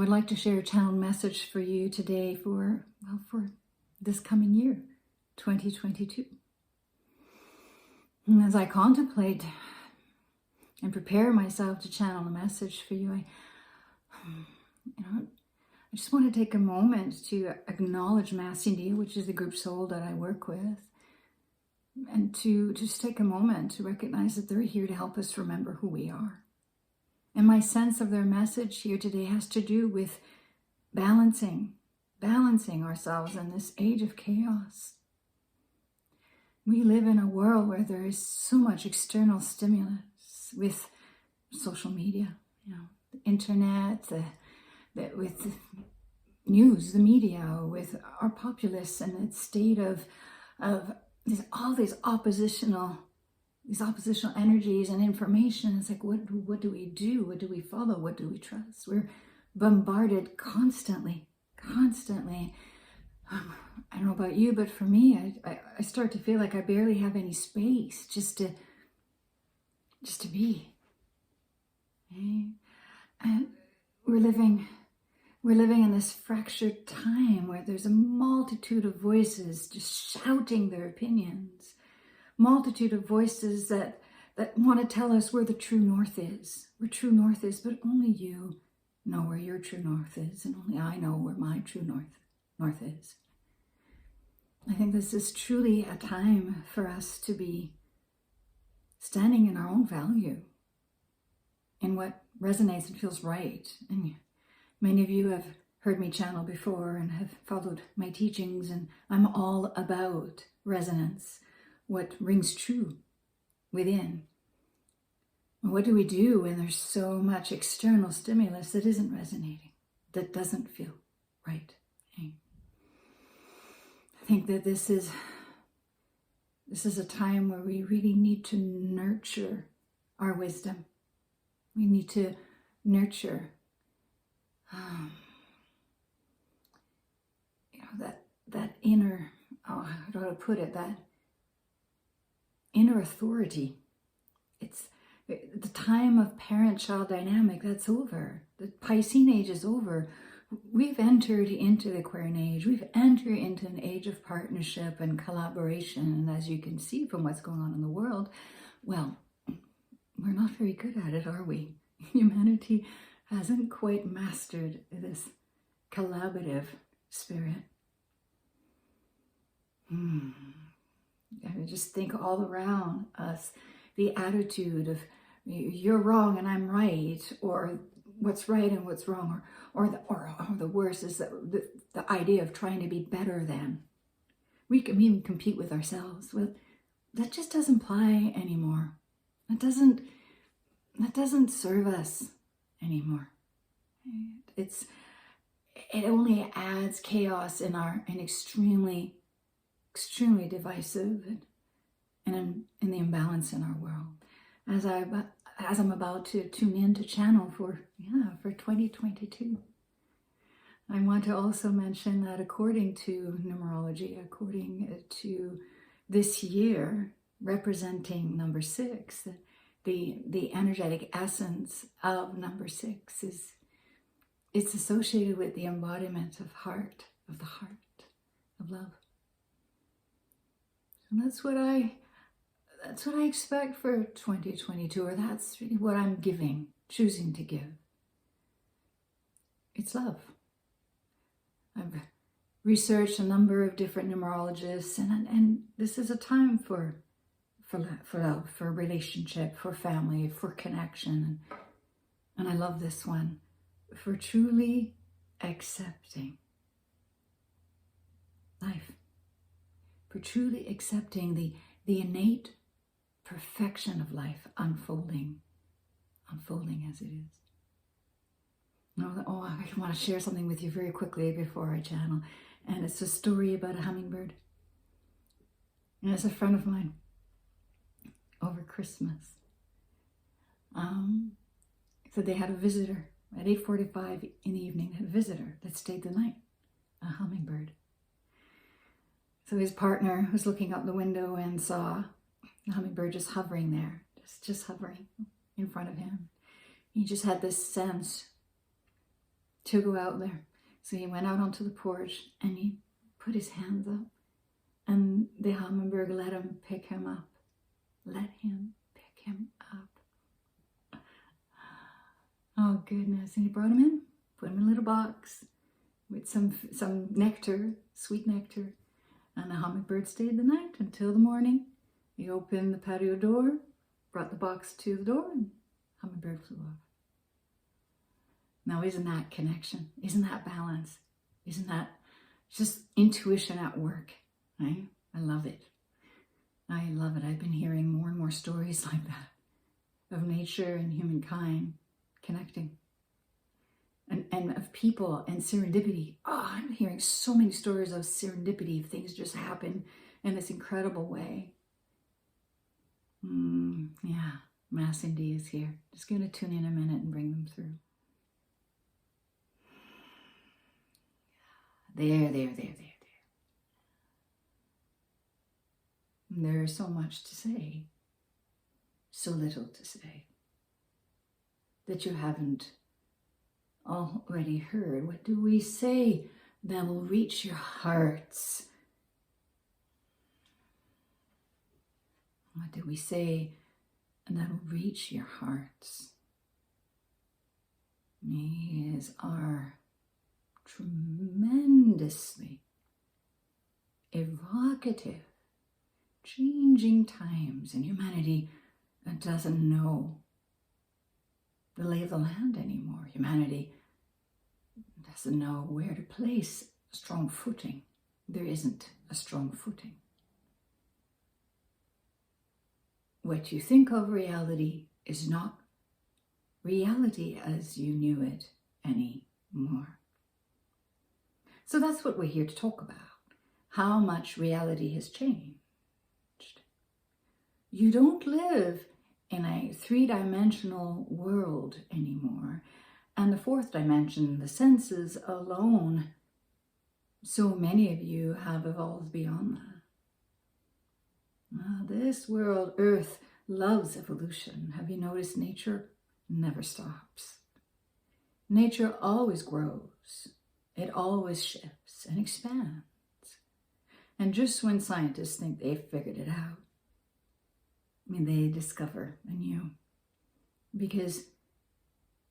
would like to share a channeled message for you today for this coming year, 2022. And as I contemplate and prepare myself to channel a message for you, I just want to take a moment to acknowledge Mass India, which is the group soul that I work with, and to just take a moment to recognize that they're here to help us remember who we are. And my sense of their message here today has to do with balancing ourselves in this age of chaos. We live in a world where there is so much external stimulus with social media, the internet, with the news, the media, with our populace and its state of all these oppositional energies and information. It's like, what do we do? What do we follow? What do we trust? We're bombarded constantly. I don't know about you, but for me, I start to feel like I barely have any space just to be. Okay? And we're living in this fractured time where there's a multitude of voices just shouting their opinions. Multitude of voices that want to tell us where the true north is. Where true north is, but only you know where your true north is, and only I know where my true north is. I think this is truly a time for us to be standing in our own value, in what resonates and feels right. And many of you have heard me channel before and have followed my teachings, and I'm all about resonance, what rings true within. And what do we do when there's so much external stimulus that isn't resonating, that doesn't feel right? Okay. I think that this is a time where we really need to nurture our wisdom. We need to nurture that inner, how do I put it, that inner authority. It's the time of parent-child dynamic, that's over. The Piscean age is over. We've entered into the Aquarian age. We've entered into an age of partnership and collaboration. And as you can see from what's going on in the world, well, we're not very good at it, are we? Humanity hasn't quite mastered this collaborative spirit. I would just think all around us, the attitude of you're wrong and I'm right, or what's right and what's wrong, or the worst is the idea of trying to be better than. We can even compete with ourselves. Well, that just doesn't apply anymore. That doesn't serve us anymore. It only adds chaos in extremely divisive and in the imbalance in our world. As I'm about to tune in to channel for 2022, I want to also mention that according to numerology, according to this year representing number 6, the energetic essence of number 6 it's associated with the embodiment of the heart of love. And that's what I expect for 2022, or that's really what I'm choosing to give. It's love. I've researched a number of different numerologists, and this is a time for love, for relationship, for family, for connection. And I love this one, for truly accepting life, for truly accepting the innate perfection of life unfolding as it is. I want to share something with you very quickly before I channel, and it's a story about a hummingbird. And it's a friend of mine over Christmas. So they had a visitor at 8:45 in the evening. They had a visitor that stayed the night, a hummingbird. So his partner was looking out the window and saw the hummingbird just hovering there, just hovering in front of him. He just had this sense to go out there. So he went out onto the porch and he put his hands up, and the hummingbird let him pick him up. Let him pick him up. Oh goodness. And he brought him in, put him in a little box with some nectar, sweet nectar. And the hummingbird stayed the night until the morning. He opened the patio door, brought the box to the door, and hummingbird flew off. Now, isn't that connection? Isn't that balance? Isn't that just intuition at work? Right? I love it. I love it. I've been hearing more and more stories like that of nature and humankind connecting, and of people and serendipity. Oh, I'm hearing so many stories of serendipity. Things just happen in this incredible way. Yeah, Mass Indy is here. Just going to tune in a minute and bring them through. There. There's so much to say, so little to say, that you haven't already heard. What do we say that will reach your hearts? What do we say that will reach your hearts? These are tremendously evocative, changing times, and humanity doesn't know the lay of the land anymore. Humanity doesn't know where to place a strong footing. There isn't a strong footing. What you think of reality is not reality as you knew it anymore. So that's what we're here to talk about. How much reality has changed. You don't live in a three-dimensional world anymore. And the fourth dimension, the senses alone, so many of you have evolved beyond that. This world, Earth, loves evolution. Have you noticed nature never stops? Nature always grows. It always shifts and expands. And just when scientists think they've figured it out, they discover anew. Because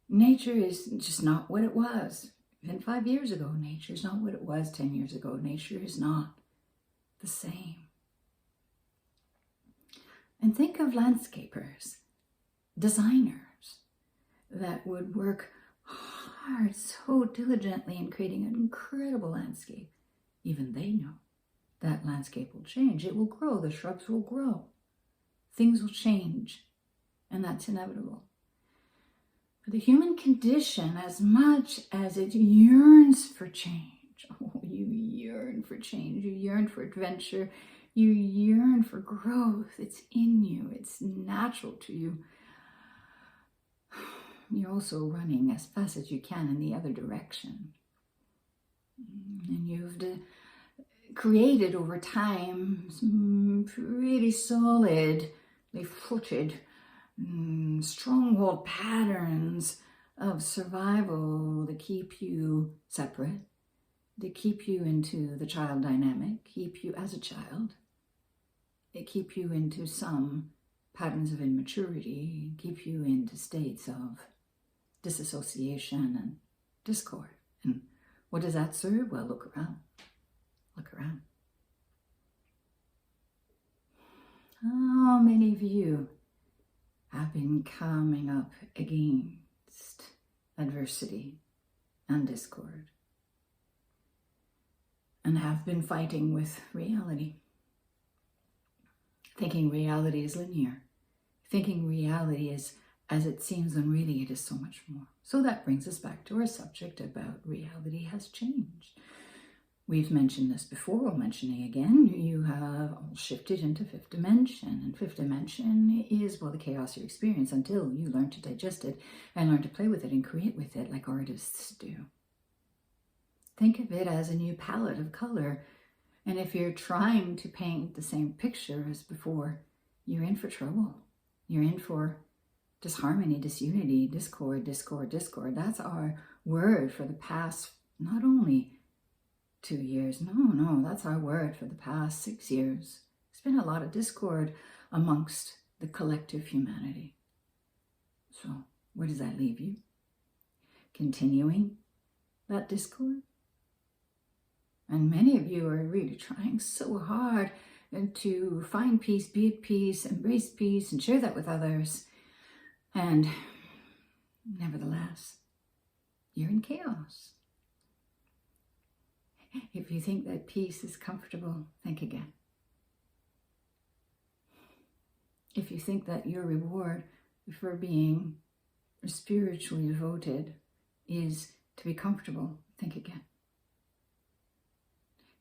nature is just not what it was. Even 5 years ago, nature is not what it was 10 years ago. Nature is not the same. And think of landscapers, designers that would work hard so diligently in creating an incredible landscape. Even they know that landscape will change. It will grow. The shrubs will grow. Things will change. And that's inevitable. But the human condition, as much as it yearns for change, you yearn for change, you yearn for adventure, you yearn for growth. It's in you. It's natural to you. You're also running as fast as you can in the other direction. And you've created over time some pretty solidly footed, stronghold patterns of survival that keep you separate, that keep you into the child dynamic, keep you as a child. They keep you into some patterns of immaturity, keep you into states of disassociation and discord. And what does that serve? Well, look around. Look around. How many of you have been coming up against adversity and discord and have been fighting with reality? Thinking reality is linear. Thinking reality is as it seems when really it is so much more. So that brings us back to our subject about reality has changed. We've mentioned this before, we're mentioning again. You have all shifted into fifth dimension. And fifth dimension is, well, the chaos you experience until you learn to digest it and learn to play with it and create with it like artists do. Think of it as a new palette of color. And if you're trying to paint the same picture as before, you're in for trouble. You're in for disharmony, disunity, discord. That's our word for the past, not only 2 years, no, that's our word for the past 6 years. There's been a lot of discord amongst the collective humanity. So where does that leave you? Continuing that discord? And many of you are really trying so hard to find peace, be at peace, embrace peace, and share that with others. And nevertheless, you're in chaos. If you think that peace is comfortable, think again. If you think that your reward for being spiritually devoted is to be comfortable, think again.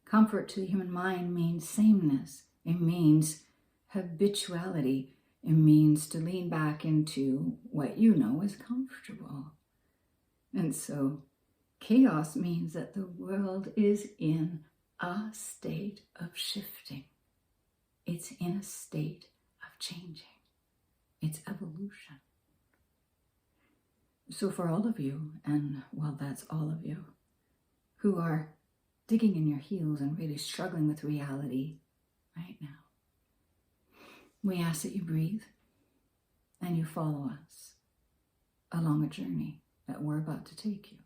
Comfort to the human mind means sameness. It means habituality. It means to lean back into what you know is comfortable. And so chaos means that the world is in a state of shifting. It's in a state of changing. It's evolution. So for all of you, and well, that's all of you, who are digging in your heels and really struggling with reality right now, we ask that you breathe and you follow us along a journey that we're about to take you.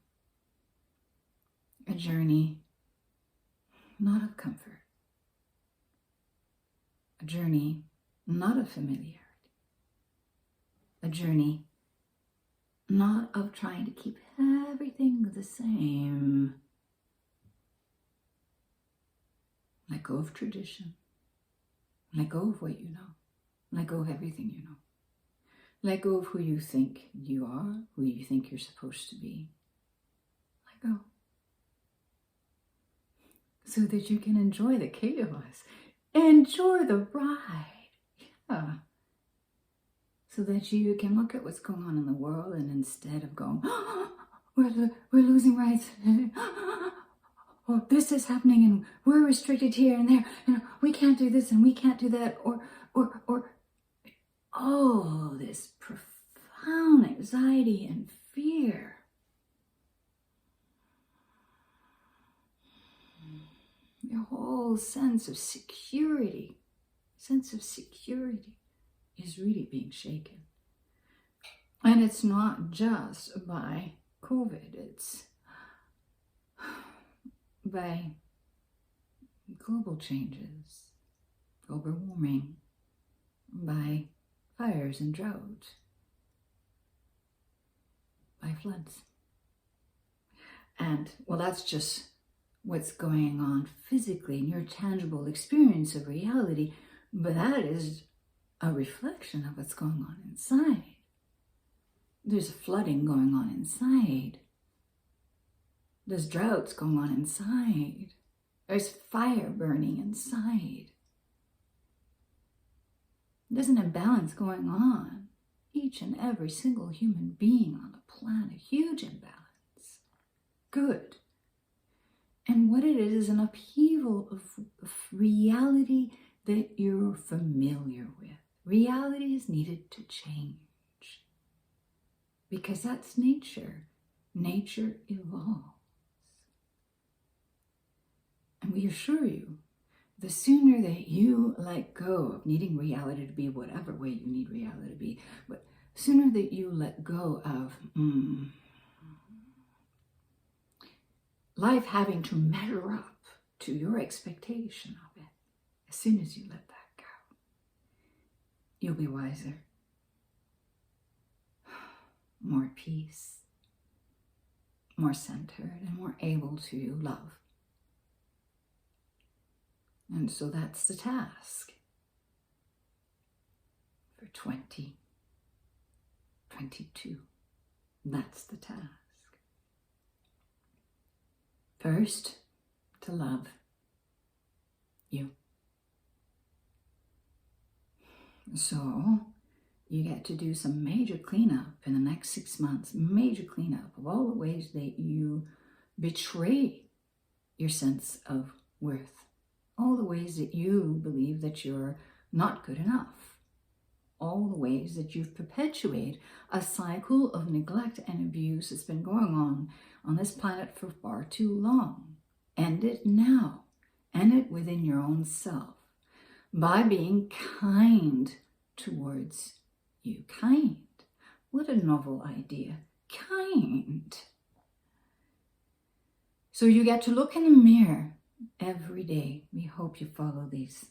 A journey not of comfort. A journey not of familiarity. A journey not of trying to keep everything the same. Let go of tradition. Let go of what you know. Let go of everything you know. Let go of who you think you are, who you think you're supposed to be. Let go. So that you can enjoy the chaos. Enjoy the ride. Yeah. So that you can look at what's going on in the world, and instead of going, oh, we're losing rights. Or this is happening and we're restricted here and there, and we can't do this and we can't do that, or this profound anxiety and fear. Your whole sense of security is really being shaken. And it's not just by COVID, it's by global changes, global warming, by fires and drought, by floods. And well, that's just what's going on physically in your tangible experience of reality, but that is a reflection of what's going on inside. There's flooding going on inside. There's droughts going on inside. There's fire burning inside. There's an imbalance going on. Each and every single human being on the planet, huge imbalance. Good. And what it is an upheaval of reality that you're familiar with. Reality is needed to change. Because that's nature. Nature evolves. And we assure you, the sooner that you let go of needing reality to be whatever way you need reality to be, but sooner that you let go of life having to measure up to your expectation of it, as soon as you let that go, you'll be wiser, more at peace, more centered, and more able to love. And so that's the task for 2022. That's the task. First, to love you. So you get to do some major cleanup in the next 6 months, major cleanup of all the ways that you betray your sense of worth. All the ways that you believe that you're not good enough. all the ways that you've perpetuated a cycle of neglect and abuse that's been going on this planet for far too long. End it now. End it within your own self by being kind towards you. Kind. What a novel idea. Kind. So you get to look in the mirror every day. We hope you follow this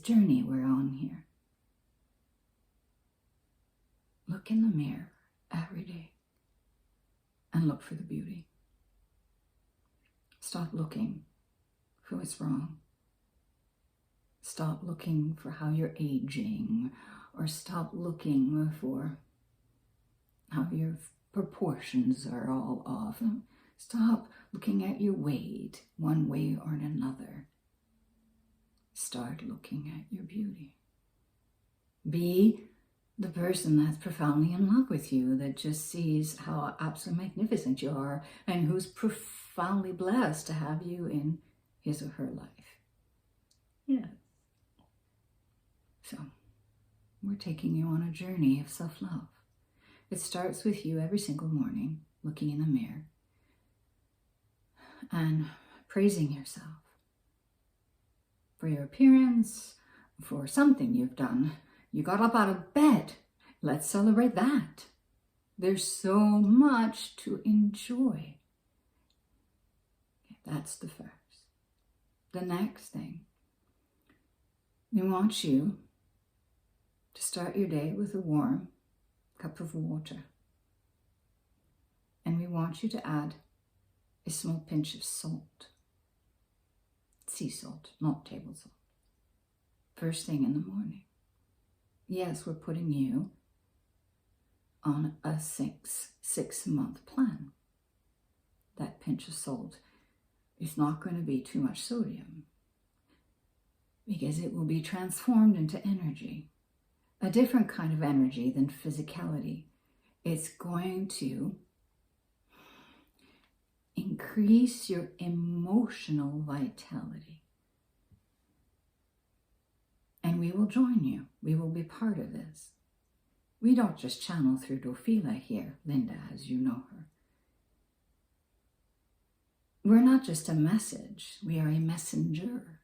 journey we're on here. Look in the mirror every day and look for the beauty. Stop looking for what's wrong. Stop looking for how you're aging, or stop looking for how your proportions are all off. Stop looking at your weight one way or another. Start looking at your beauty. Be the person that's profoundly in love with you, that just sees how absolutely magnificent you are, and who's profoundly blessed to have you in his or her life. Yes. So, we're taking you on a journey of self-love. It starts with you every single morning, looking in the mirror and praising yourself for your appearance, for something you've done. You got up out of bed. Let's celebrate that. There's so much to enjoy. That's the first. The next thing, we want you to start your day with a warm cup of water. And we want you to add a small pinch of salt. Sea salt, not table salt. First thing in the morning. Yes, we're putting you on a six-month plan. That pinch of salt is not going to be too much sodium, because it will be transformed into energy, a different kind of energy than physicality. It's going to increase your emotional vitality. And we will join you. We will be part of this. We don't just channel through Dofila here, Linda, as you know her. We're not just a message, we are a messenger.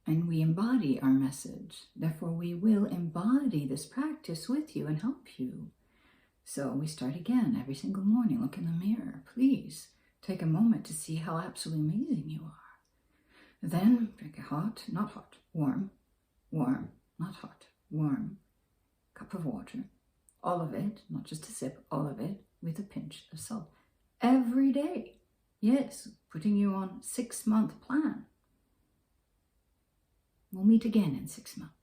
And we embody our message. Therefore, we will embody this practice with you and help you. So we start again every single morning. Look in the mirror. Please take a moment to see how absolutely amazing you are. Then drink a hot, not hot, warm, warm, not hot, warm cup of water. All of it, not just a sip, all of it with a pinch of salt. Every day. Yes, putting you on a 6-month plan. We'll meet again in 6 months.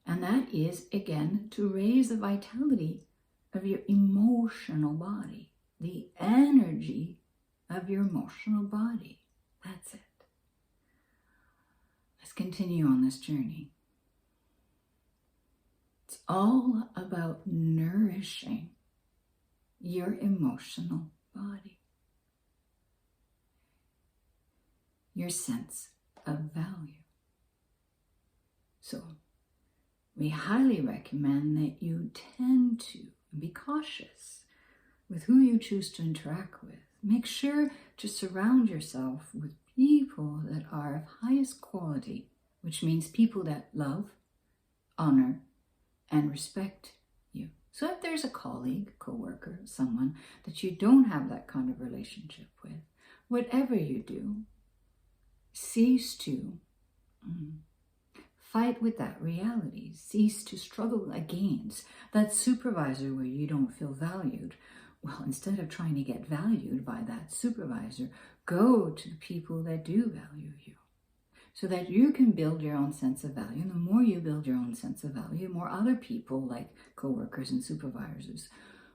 And that is, again, to raise the vitality of your emotional body, the energy of your emotional body. That's it. Let's continue on this journey. It's all about nourishing your emotional body, your sense of value. So, we highly recommend that you tend to be cautious with who you choose to interact with. Make sure to surround yourself with people that are of highest quality, which means people that love, honor, and respect you. So if there's a colleague, co-worker, someone that you don't have that kind of relationship with, whatever you do, cease to fight with that reality. Cease to struggle against that supervisor where you don't feel valued. Well, instead of trying to get valued by that supervisor, go to the people that do value you, so that you can build your own sense of value. And the more you build your own sense of value, the more other people, like co-workers and supervisors,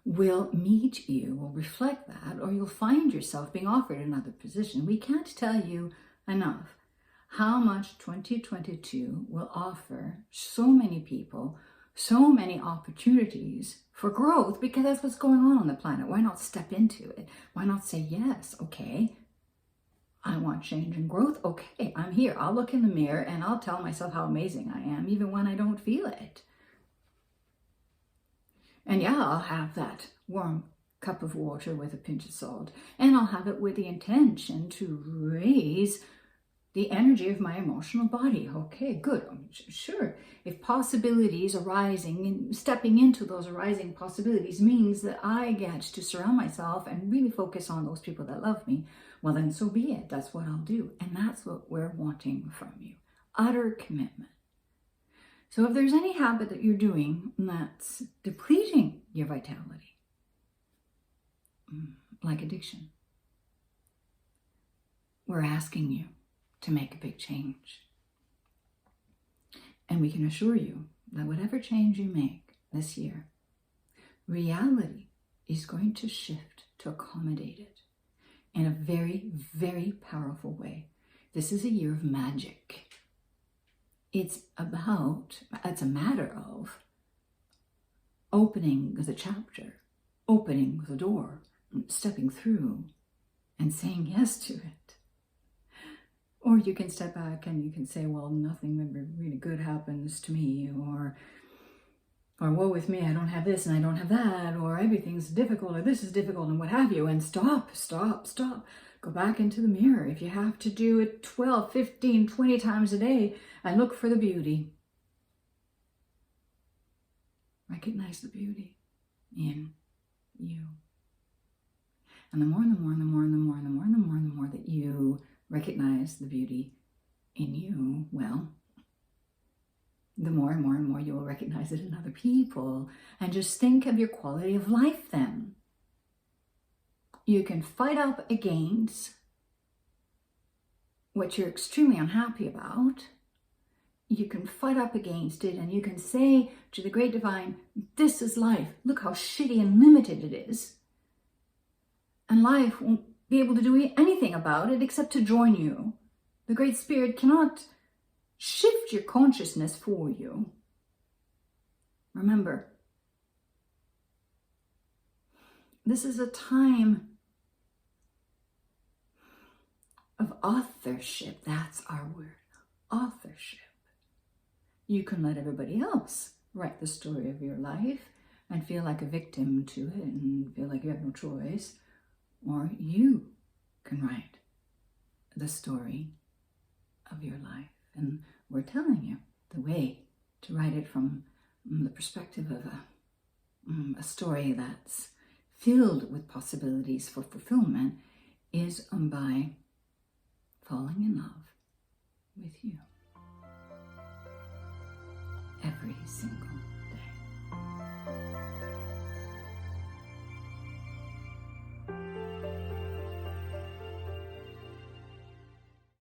will meet you, will reflect that, or you'll find yourself being offered another position. We can't tell you enough how much 2022 will offer so many people, so many opportunities for growth, because that's what's going on the planet. Why not step into it? Why not say, yes, okay, I want change and growth. Okay, I'm here. I'll look in the mirror and I'll tell myself how amazing I am, even when I don't feel it. And yeah, I'll have that warm cup of water with a pinch of salt. And I'll have it with the intention to raise the energy of my emotional body. Okay, good. Sure. If possibilities arising and stepping into those arising possibilities means that I get to surround myself and really focus on those people that love me, well, then so be it. That's what I'll do. And that's what we're wanting from you. Utter commitment. So if there's any habit that you're doing that's depleting your vitality, like addiction, we're asking you to make a big change. And we can assure you that whatever change you make this year, reality is going to shift to accommodate it in a very, very powerful way. This is a year of magic. It's a matter of opening the chapter, opening the door, stepping through and saying yes to it. Or you can step back and you can say, well, nothing really good happens to me, or woe with me, I don't have this and I don't have that, or everything's difficult, or this is difficult, and what have you. And stop. Go back into the mirror. If you have to do it 12, 15, 20 times a day, and look for the beauty. Recognize the beauty in you. And the more that you recognize the beauty in you, well, the more and more you will recognize it in other people. And just think of your quality of life then. You can fight up against what you're extremely unhappy about. You can fight up against it, and you can say to the great divine, this is life. Look how shitty and limited it is. And life won't be able to do anything about it except to join you. The Great Spirit cannot shift your consciousness for you. Remember, this is a time of authorship. That's our word, authorship. You can let everybody else write the story of your life and feel like a victim to it and feel like you have no choice. Or you can write the story of your life. And we're telling you the way to write it from the perspective of a story that's filled with possibilities for fulfillment is by falling in love with you every single